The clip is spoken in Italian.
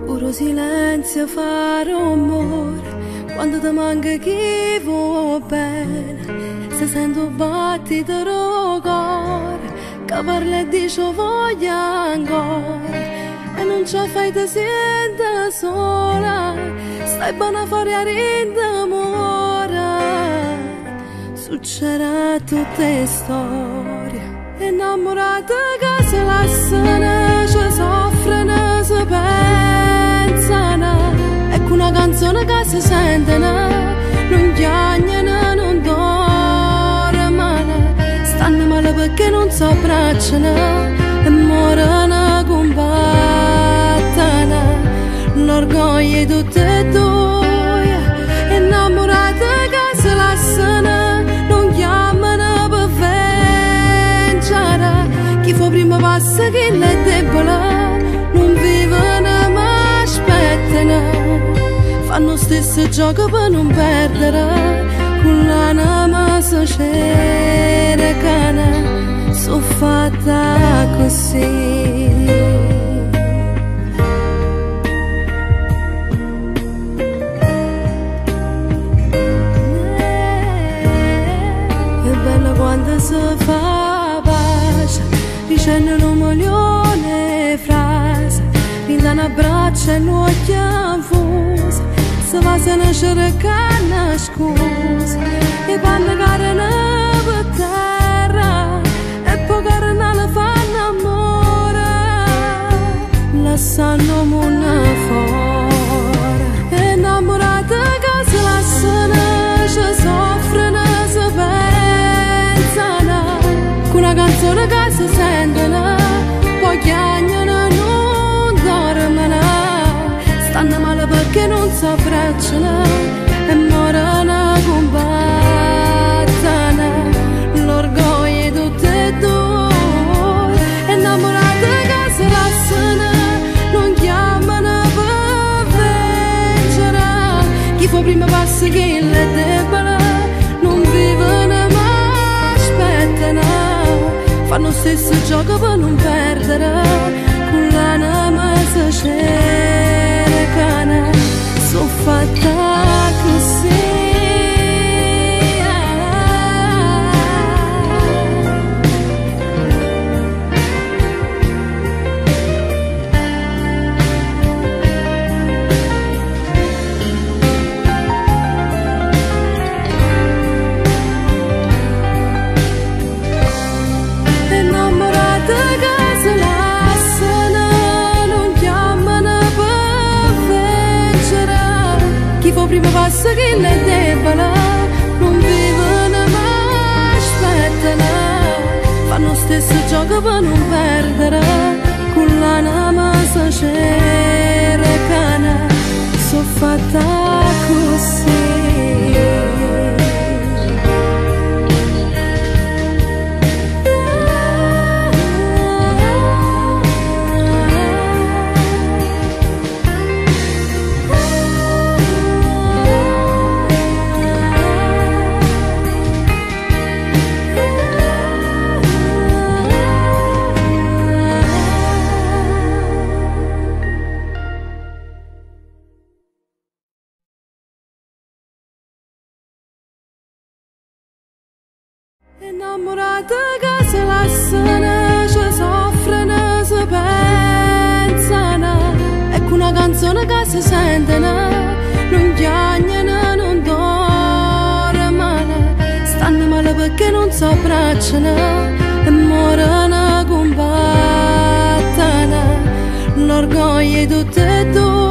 Puro silenzio fa rumore quando ti manca chi vuole bene. Se sento un battito del cuore che parla e dice voglio ancora, e non ci fai te senta sola, stai buona fuori a d'amore. Succederà tutte storie, innamorate che si lasciano, ci soffrono, si pensano, e con una canzone che si sentono, non chiagnano, non dormono, stanno male perché non si abbracciano e muoiono combattono. L'orgoglio di tutte e due, innamorate che si lasciano, non chiamano per vincere. Chi fa prima passa, chi è debole, non vivono ma aspettano, fanno lo stesso gioco per non perdere, con l'anima si cercano, sono fatta così. Quando si fa pace, dicendo un milione di frasi, rinda un abbraccio e l'occhio infuso, si va se ne cercano scusa, e quando carne per terra, e poi carne la fanno amore, lasciando una fuori, innamorate che si lasciano, ci soffrono, si pensano, con una canzone che si sentono, poi chiagnano, non dormono, stanno male perché non si abbracciano e muoiono combattono. L'orgoglio di tutte e due, innamorate che si lasciano, non chiamano per vincere. Chi fa prima passa, chi è debole, non vivono ma aspettano, fanno lo stesso gioco per non perdere, con l'anima si cercano, sono fatta così. Prima passa che è debole, non vivono ma aspettano, fanno lo stesso gioco per non perdere, con l'anima si cercano, sono fatta così. Innamorate che si lasciano, ci soffrono, si pensano, e con una canzone che si sentono, non chiagnano, non dormono, stanno male perché non si abbracciano e muoiono combattono. l'orgoglio di tutte e due.